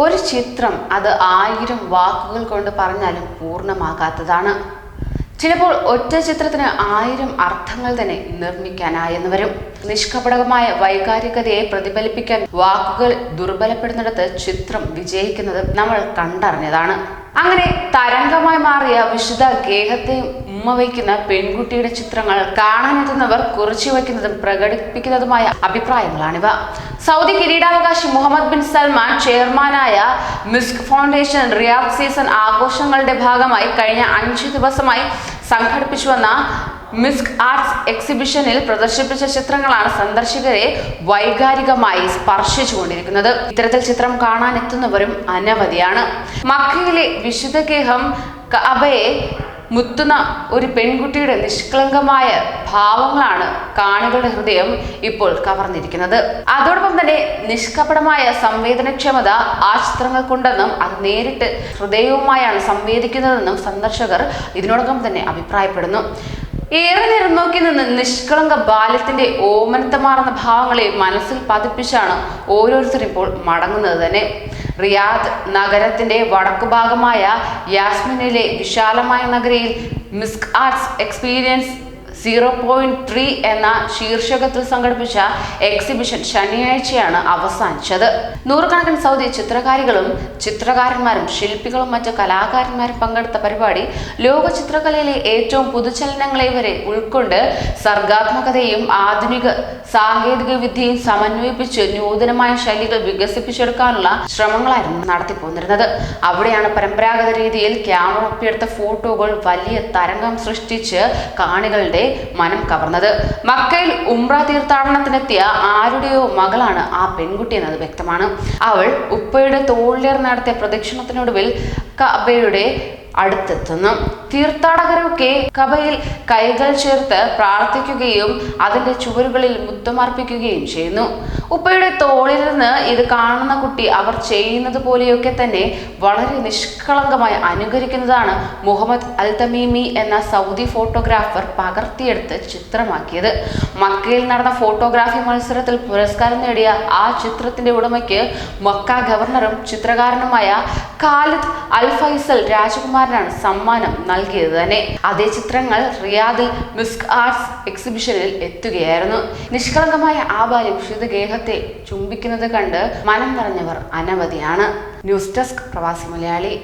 ഒരു ചിത്രം അത് 1000 വാക്കുകൾ കൊണ്ട് പറഞ്ഞാലും പൂർണ്ണമാകാത്തതാണ്. ചിലപ്പോൾ ഒറ്റ ചിത്രത്തിന് 1000 അർത്ഥങ്ങൾ തന്നെ നിർമ്മിക്കാനായെന്ന് വരും. നിഷ്കപടകമായ വൈകാരികതയെ പ്രതിഫലിപ്പിക്കാൻ വാക്കുകൾ ദുർബലപ്പെടുന്നിടത്ത് ചിത്രം വിജയിക്കുന്നത് നമ്മൾ കണ്ടറിഞ്ഞതാണ്. അങ്ങനെ തരംഗമായി മാറിയ വിശുദ്ധ ഗേഹത്തെ ഉമ്മ വയ്ക്കുന്ന പെൺകുട്ടിയുടെ ചിത്രങ്ങൾ കാണാനെത്തുന്നവർ കുറിച്ചു വയ്ക്കുന്നതും പ്രകടിപ്പിക്കുന്നതുമായ അഭിപ്രായങ്ങളാണിവ. സൗദി കിരീടാവകാശി മുഹമ്മദ് ബിൻ സൽമാൻ ചെയർമാനായ മിസ്ക് ഫൗണ്ടേഷൻ റിയാദ് സീസൺ ആഘോഷങ്ങളുടെ ഭാഗമായി കഴിഞ്ഞ 5 ദിവസമായി സംഘടിപ്പിച്ചു വന്ന മിസ്ക് ആർട്സ് എക്സിബിഷനിൽ പ്രദർശിപ്പിച്ച ചിത്രങ്ങളാണ് സന്ദർശകരെ വൈകാരികമായി സ്പർശിച്ചുകൊണ്ടിരിക്കുന്നത്. ഇത്തരത്തിൽ ചിത്രം കാണാനെത്തുന്നവരും അനവധിയാണ്. മക്കയിലെ വിശുദ്ധ ഗേഹം കഅബയെ മുത്തുന്ന ഒരു പെൺകുട്ടിയുടെ നിഷ്കളങ്കമായ ഭാവങ്ങളാണ് കാണികളുടെ ഹൃദയം ഇപ്പോൾ കവർന്നിരിക്കുന്നത്. അതോടൊപ്പം തന്നെ നിഷ്കപടമായ സംവേദനക്ഷമത ആ ചിത്രങ്ങൾക്കുണ്ടെന്നും അത് നേരിട്ട് ഹൃദയവുമായാണ് സംവേദിക്കുന്നതെന്നും സന്ദർശകർ ഇതിനോടകം തന്നെ അഭിപ്രായപ്പെടുന്നു. ഏറെ നേരം നോക്കി നിന്ന് നിഷ്കളങ്ക ബാല്യത്തിന്റെ ഓമനത്തമാർന്ന ഭാവങ്ങളെ മനസ്സിൽ പതിപ്പിച്ചാണ് ഓരോരുത്തരും ഇപ്പോൾ മടങ്ങുന്നത് തന്നെ. റിയാദ് നഗരത്തിന്റെ വടക്കുഭാഗമായ യാസ്മിനിലെ വിശാലമായ നഗരിയിൽ മിസ്ക് ആർട്സ് എക്സ്പീരിയൻസ് 0.3 എന്ന ശീർഷകത്തിൽ സംഘടിപ്പിച്ച എക്സിബിഷൻ ശനിയാഴ്ചയാണ് അവസാനിച്ചത്. നൂറുകണക്കിന് സൗദി ചിത്രകാരികളും ചിത്രകാരന്മാരും ശില്പികളും മറ്റ് കലാകാരന്മാരും പങ്കെടുത്ത പരിപാടി ലോക ചിത്രകലയിലെ ഏറ്റവും പുതുചലനങ്ങളെ വരെ ഉൾക്കൊണ്ട് സർഗാത്മകതയും ആധുനിക സാങ്കേതിക വിദ്യയും സമന്വയിപ്പിച്ച് നൂതനമായ ശൈലികൾ വികസിപ്പിച്ചെടുക്കാനുള്ള ശ്രമങ്ങളായിരുന്നു നടത്തിപ്പോന്നിരുന്നത്. അവിടെയാണ് പരമ്പരാഗത രീതിയിൽ ക്യാമറ ഒപ്പിയെടുത്ത ഫോട്ടോകൾ വലിയ തരംഗം സൃഷ്ടിച്ച് കാണികളുടെ മനം കവർന്നത്. മക്കയിൽ ഉംറ തീർത്ഥാടനത്തിനെത്തിയ ആരുടെയോ മകളാണ് ആ പെൺകുട്ടി എന്നത് വ്യക്തമാണ്. അവൾ ഉപ്പയുടെ തോളിലേർ നടത്തിയ പ്രദക്ഷിണത്തിനൊടുവിൽ കഅബയുടെ അടുത്തെത്തുന്നു. തീർത്ഥാടകരൊക്കെ കഅബയിൽ കൈകൾ ചേർത്ത് പ്രാർത്ഥിക്കുകയും അതിന്റെ ചുവരുകളിൽ മുത്തമർപ്പിക്കുകയും ചെയ്യുന്നു. ഉപ്പയുടെ തോളിൽ നിന്ന് ഇത് കാണുന്ന കുട്ടി അവർ ചെയ്യുന്നത് പോലെയൊക്കെ തന്നെ വളരെ നിഷ്കളങ്കമായി അനുകരിക്കുന്നതാണ് മുഹമ്മദ് അൽ തമീമി എന്ന സൗദി ഫോട്ടോഗ്രാഫർ പകർത്തിയെടുത്ത് ചിത്രമാക്കിയത്. മക്കയിൽ നടന്ന ഫോട്ടോഗ്രാഫി മത്സരത്തിൽ പുരസ്കാരം നേടിയ ആ ചിത്രത്തിന്റെ ഉടമയ്ക്ക് മക്ക ഗവർണറും ചിത്രകാരനുമായ ഖാലിദ് അൽ ഫൈസൽ രാജകുമാരനാണ് സമ്മാനം നൽകിയത് തന്നെ. അതേ ചിത്രങ്ങൾ റിയാദിൽ മിസ്ക് ആർട്സ് എക്സിബിഷനിൽ എത്തുകയായിരുന്നു. നിഷ്കളങ്കമായ ആ ബാല്യം വിശുദ്ധ ഗേഹത്തെ ചുംബിക്കുന്നത് കണ്ട് മനം നിറഞ്ഞവർ അനവധിയാണ്. ന്യൂസ് ഡെസ്ക് പ്രവാസി മലയാളി.